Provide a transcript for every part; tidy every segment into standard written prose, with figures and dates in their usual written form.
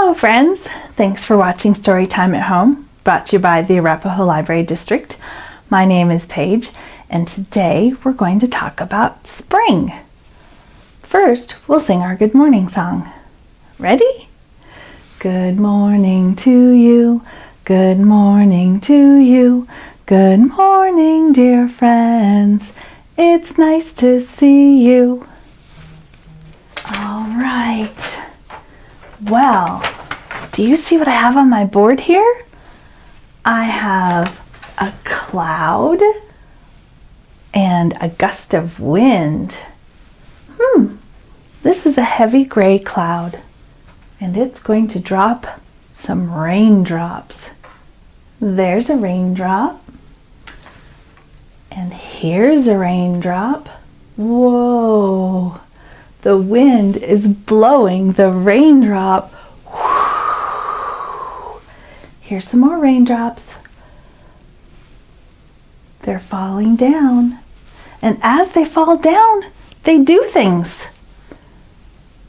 Hello friends! Thanks for watching Storytime at Home, brought to you by the Arapahoe Library District. My name is Paige, and today we're going to talk about spring. First, we'll sing our good morning song. Ready? Good morning to you, good morning to you, good morning dear friends, it's nice to see you. All right. Well, do you see what I have on my board here? I have a cloud and a gust of wind. This is a heavy gray cloud, and it's going to drop some raindrops. There's a raindrop, and here's a raindrop. Whoa! The wind is blowing the raindrop. Here's some more raindrops. They're falling down. And as they fall down, they do things.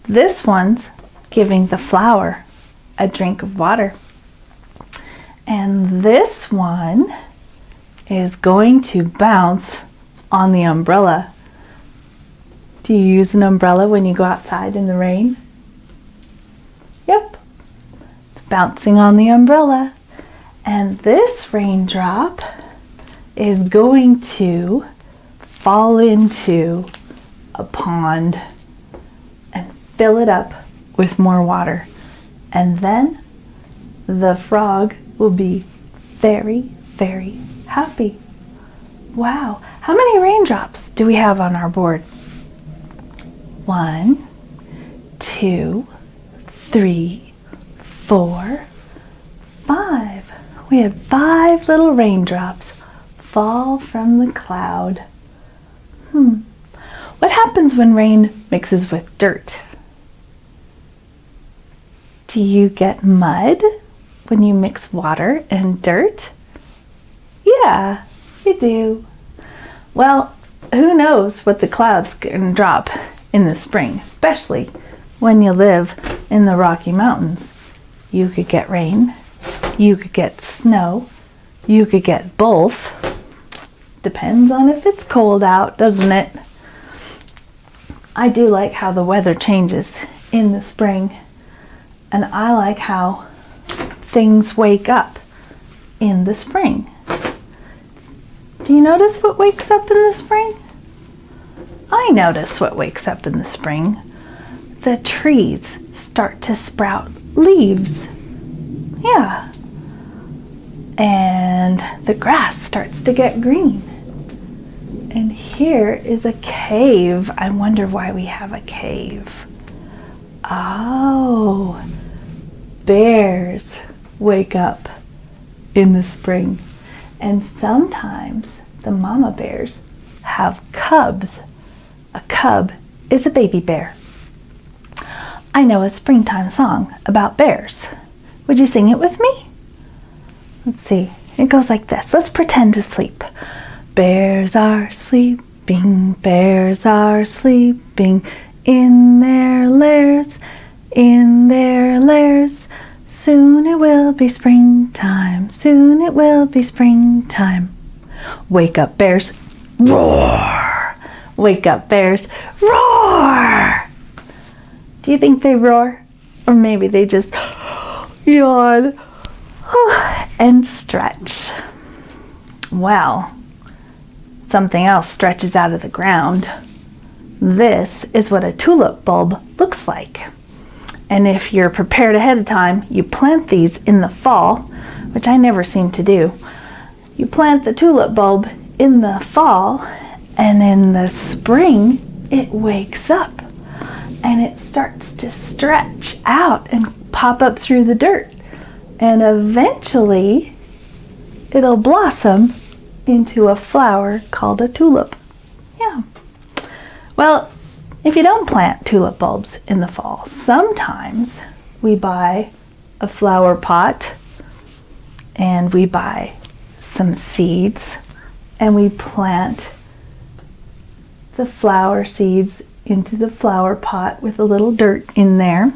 This one's giving the flower a drink of water. And this one is going to bounce on the umbrella. Do you use an umbrella when you go outside in the rain? Yep. It's bouncing on the umbrella. And this raindrop is going to fall into a pond and fill it up with more water. And then the frog will be very, very happy. Wow. How many raindrops do we have on our board? 1, 2, 3, 4, 5. We had 5 little raindrops fall from the cloud. What happens when rain mixes with dirt? Do you get mud when you mix water and dirt? Yeah, you do. Well, who knows what the clouds can drop in the spring, especially when you live in the Rocky Mountains. You could get rain, you could get snow, you could get both. Depends on if it's cold out, doesn't it? I do like how the weather changes in the spring, and I like how things wake up in the spring. Do you notice what wakes up in the spring? I notice what wakes up in the spring. The trees start to sprout leaves. Yeah. And the grass starts to get green. And here is a cave. I wonder why we have a cave. Oh, bears wake up in the spring. And sometimes the mama bears have cubs. A cub is a baby bear. I know a springtime song about bears. Would you sing it with me? Let's see. It goes like this. Let's pretend to sleep. Bears are sleeping, bears are sleeping in their lairs, in their lairs. Soon it will be springtime, soon it will be springtime. Wake up, bears, roar! Wake up, bears, roar! Do you think they roar? Or maybe they just yawn and stretch. Well, something else stretches out of the ground. This is what a tulip bulb looks like. And if you're prepared ahead of time, you plant these in the fall, which I never seem to do. You plant the tulip bulb in the fall, and in the spring, it wakes up and it starts to stretch out and pop up through the dirt. And eventually, it'll blossom into a flower called a tulip. Yeah. Well, if you don't plant tulip bulbs in the fall, sometimes we buy a flower pot and we buy some seeds and we plant the flower seeds into the flower pot with a little dirt in there.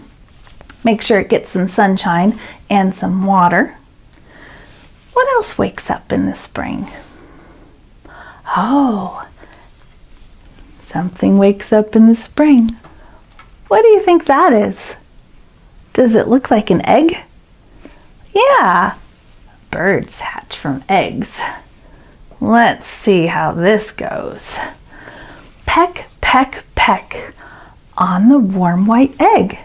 Make sure it gets some sunshine and some water. What else wakes up in the spring? Oh, something wakes up in the spring. What do you think that is? Does it look like an egg? Yeah, birds hatch from eggs. Let's see how this goes. Peck, peck, peck on the warm white egg.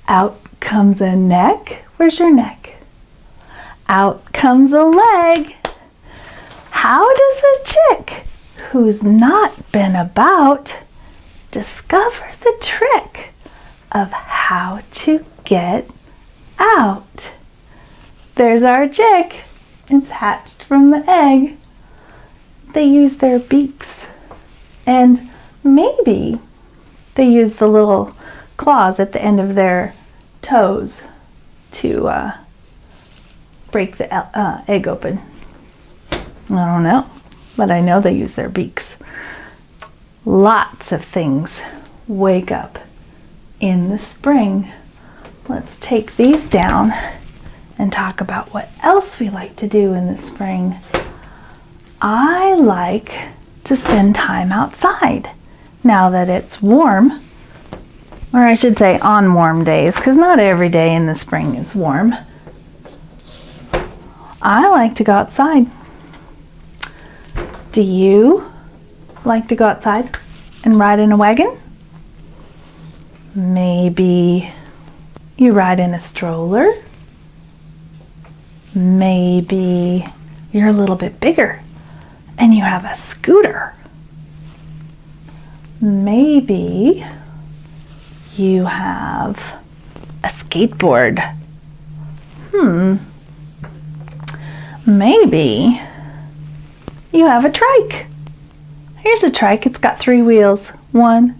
Out comes a neck. Where's your neck? Out comes a leg. How does a chick who's not been about discover the trick of how to get out? There's our chick. It's hatched from the egg. They use their beaks, and maybe they use the little claws at the end of their toes to break the egg open. I don't know, but I know they use their beaks. Lots of things wake up in the spring. Let's take these down and talk about what else we like to do in the spring. I like to spend time outside now that it's warm, or I should say on warm days, because not every day in the spring is warm. I like to go outside. Do you like to go outside and ride in a wagon? Maybe you ride in a stroller. Maybe you're a little bit bigger and you have a scooter. Maybe you have a skateboard. Maybe you have a trike. Here's a trike. It's got 3 wheels. 1,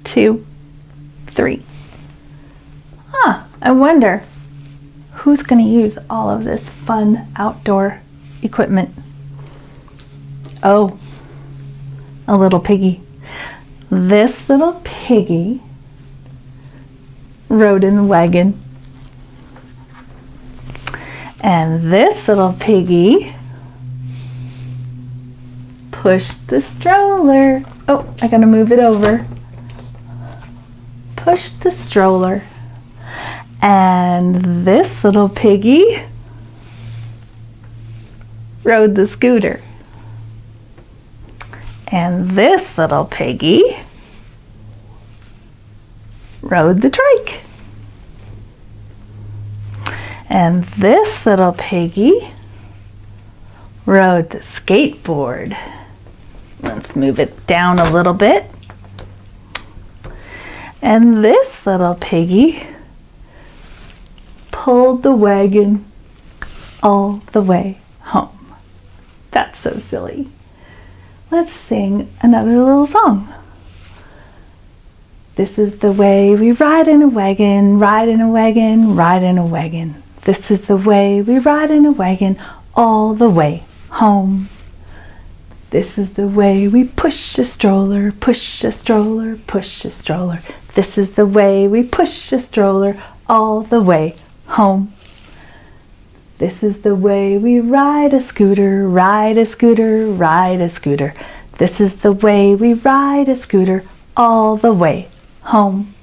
2, 3. I wonder who's going to use all of this fun outdoor equipment. Oh, a little piggy. This little piggy rode in the wagon. And this little piggy pushed the stroller. Oh, I gotta move it over. Pushed the stroller. And this little piggy rode the scooter. And this little piggy rode the trike. And this little piggy rode the skateboard. Let's move it down a little bit. And this little piggy pulled the wagon all the way home. That's so silly. Let's sing another little song. This is the way we ride in a wagon, ride in a wagon, ride in a wagon. This is the way we ride in a wagon all the way home. This is the way we push a stroller, push a stroller, push a stroller. This is the way we push a stroller all the way home. This is the way we ride a scooter, ride a scooter, ride a scooter. This is the way we ride a scooter all the way home.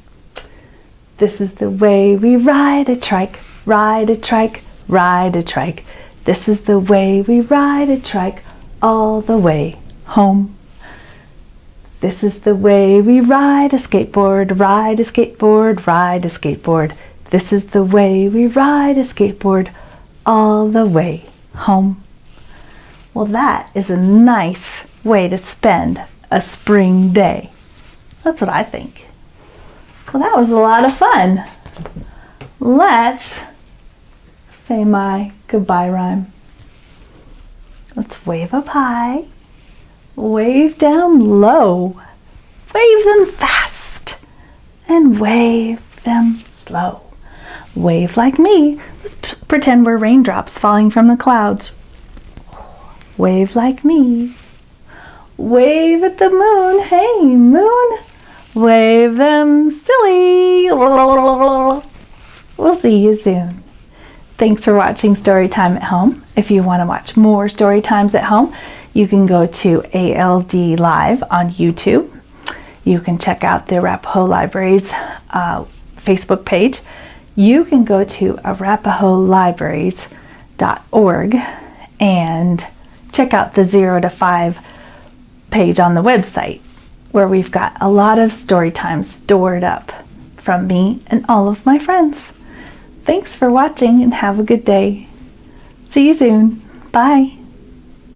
This is the way we ride a trike, ride a trike, ride a trike. This is the way we ride a trike all the way home. This is the way we ride a skateboard, ride a skateboard, ride a skateboard. This is the way we ride a skateboard all the way home. Well, that is a nice way to spend a spring day. That's what I think. Well, that was a lot of fun. Let's say my goodbye rhyme. Let's wave up high, wave down low, wave them fast, and wave them slow. Wave like me. Let's pretend we're raindrops falling from the clouds. Wave like me. Wave at the moon. Hey, moon. Wave them silly. We'll see you soon. Thanks for watching Storytime at Home. If you want to watch more Storytimes at Home, you can go to ALD Live on YouTube. You can check out the Arapahoe Libraries Facebook page. You can go to arapahoelibraries.org and check out the 0 to 5 page on the website, where we've got a lot of story times stored up from me and all of my friends. Thanks for watching and have a good day. See you soon. Bye.